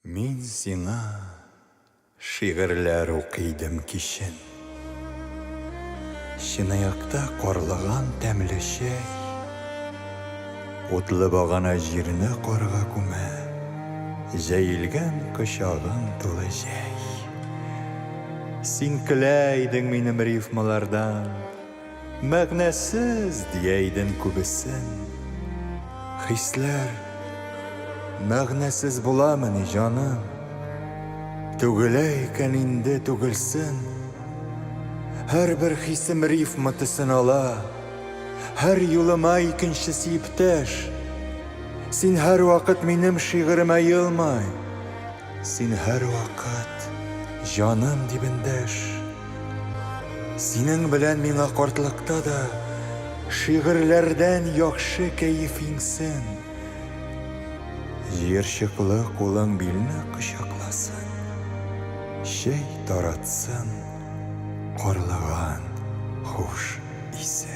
Мин сиңа шигырьләр укыйдым кичен. Чынаякта карлыган тәмле чәй, утлы багана җирне карга күмә, җәелгән кочагың тулы җәй. Син көлә идең минем рифмалардан, мәгънәсез дия идең күбесен. Хисләр мәгънәсез буламыни җаным, түгелә икән инде түгелсен. Һәрбер хисем рифма төсен ала, һәр юлыма икенчесе иптәш. Син һәр вакыт минем шигыремә йылмай, син һәр вакыт җаным дип эндәш. Синең белән миңа картлыкта да шигырьләрдән яхшы кәеф иңсен. Җыерчыклы кулың билне кочакласын, чәй таратсын карлыган хуш исе.